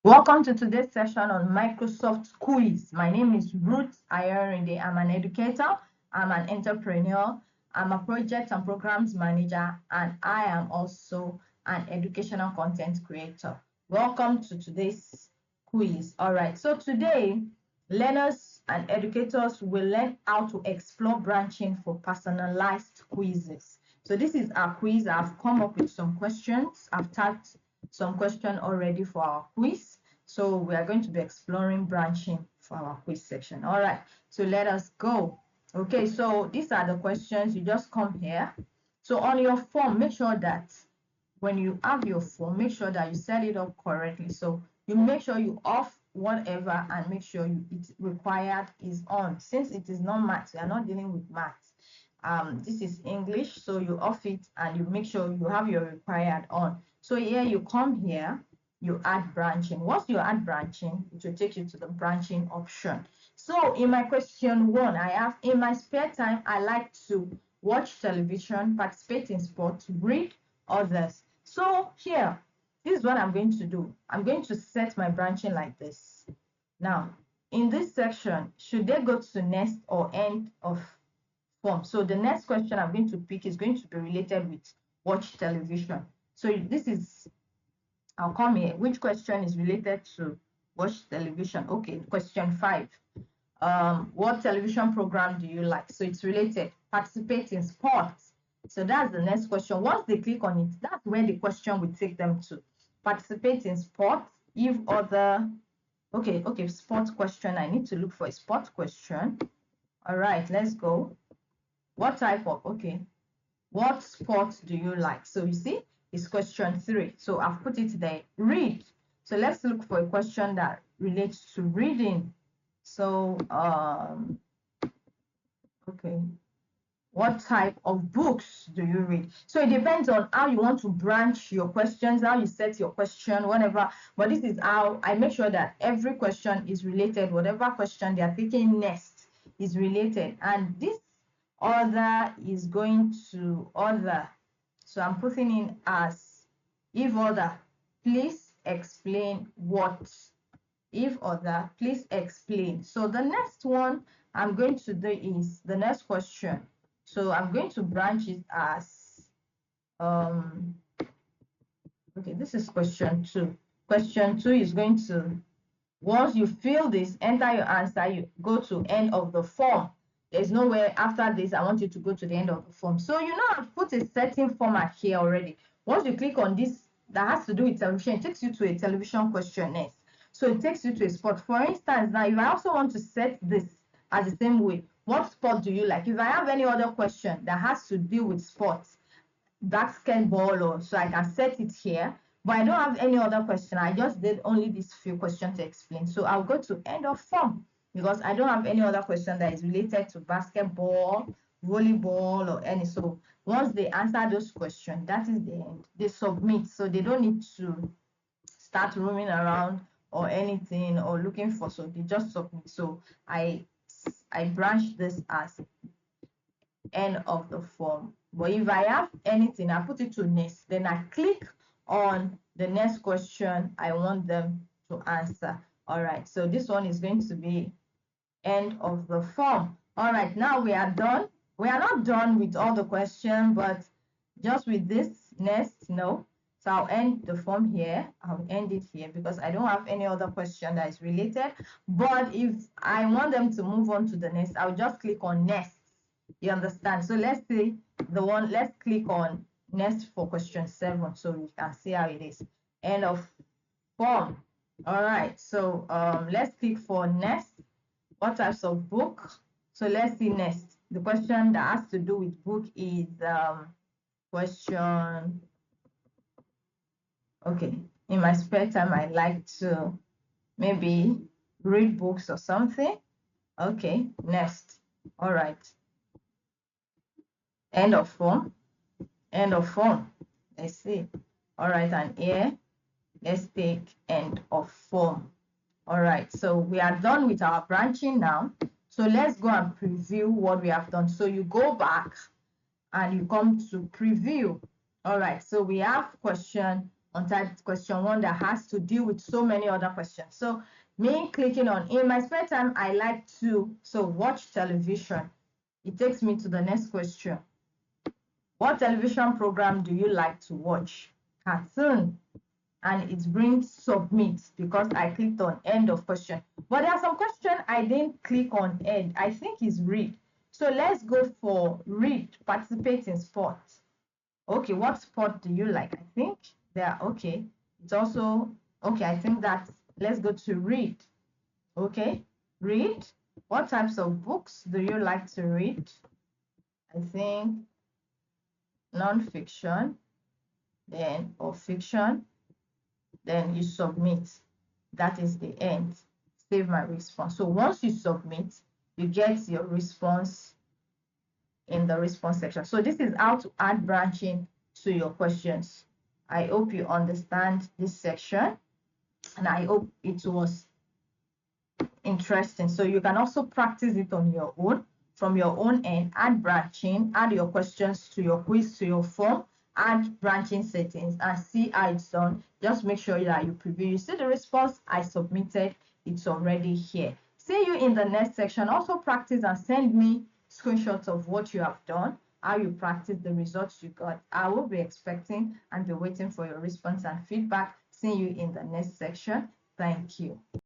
Welcome to today's session on Microsoft Quiz. My name is Ruth Ayorinde. I'm an educator, I'm an entrepreneur, I'm a project and programs manager, and I am also an educational content creator. Welcome to today's quiz. All right, so today, learners and educators will learn how to explore branching for personalized quizzes. So this is our quiz. I've come up with some questions. I've tagged some question already for our quiz. So we are going to be exploring branching for our quiz section. All right, so let us go. Okay, so these are the questions. You just come here. So on your form, make sure that when you have your form, make sure that you set it up correctly. So you make sure you off whatever and make sure it's required is on. Since it is not maths, we are not dealing with maths. This is English, so you off it and you make sure you have your required on. So here you come here, you add branching. Once you add branching, it will take you to the branching option. So in my question one, I have, in my spare time, I like to watch television, participate in sports, read others. So here, this is what I'm going to do. I'm going to set my branching like this. Now, in this section, should they go to next or end of form? So the next question I'm going to pick is going to be related with watch television. So this is, I'll come here. Which question is related to watch television? Okay, question 5. What television program do you like? So it's related. Participate in sports. So that's the next question. Once they click on it, that's where the question will take them to. Participate in sports. If other, okay, sports question. I need to look for a sports question. All right, let's go. What type of, okay, what sports do you like? So you see, it's question 3. So I've put it there. Read. So let's look for a question that relates to reading. So, okay, what type of books do you read? So it depends on how you want to branch your questions, how you set your question, whatever. But this is how I make sure that every question is related. Whatever question they are taking next is related. And this other is going to other. So I'm putting in as if other, please explain what. If other, please explain. So the next one I'm going to do is the next question. So I'm going to branch it as okay, this is question 2. Question 2 is going to, once you fill this, enter your answer, you go to end of the form. There's nowhere after this I want you to go to the end of the form. So you know I've put a setting format here already. Once you click on this that has to do with television, it takes you to a television question next. So it takes you to a sport. For instance, now if I also want to set this as the same way, what sport do you like? If I have any other question that has to do with sports, basketball, or so I can set it here, but I don't have any other question. I just did only these few questions to explain. So I'll go to end of form because I don't have any other question that is related to basketball, volleyball, or any. So once they answer those questions, that is the end. They submit, so they don't need to start roaming around or anything or looking for, so they just submit. So I branch this as end of the form. But if I have anything, I put it to next, then I click on the next question I want them to answer. All right, so this one is going to be end of the form. All right, now we are done. We are not done with all the questions, but just with this next, no. So I'll end the form here. I'll end it here because I don't have any other question that is related. But if I want them to move on to the next, I'll just click on next. You understand? So let's see the one, let's click on next for question 7 so we can see how it is. End of form. All right, so let's click for next. What types of book? So let's see next. The question that has to do with book is question, okay, in my spare time I like to maybe read books or something. Okay, next. All right, end of form. End of form. Let's see. All right, and here let's take end of form. All right, so we are done with our branching now. So let's go and preview what we have done. So you go back and you come to preview. All right, so we have question untyped question one that has to deal with so many other questions. So me clicking on in my spare time, I like to watch television. It takes me to the next question. What television program do you like to watch? Cartoon. And it brings submit because I clicked on end of question. But there are some questions I didn't click on end. I think it's read. So let's go for read, participate in sports. Okay, what sport do you like? I think they're okay. It's also okay. I think that let's go to read. Okay, read. What types of books do you like to read? I think non-fiction, then or fiction, then you submit. That is the end. Save my response. So once you submit, you get your response in the response section. So this is how to add branching to your questions. I hope you understand this section, and I hope it was interesting. So you can also practice it on your own, from your own end, add branching, add your questions to your quiz, to your form, add branching settings, and see how it's done. Just make sure that you preview. You see the response I submitted, it's already here. See you in the next section. Also practice and send me screenshots of what you have done, how you practice, the results you got. I will be expecting and be waiting for your response and feedback. See you in the next section. Thank you.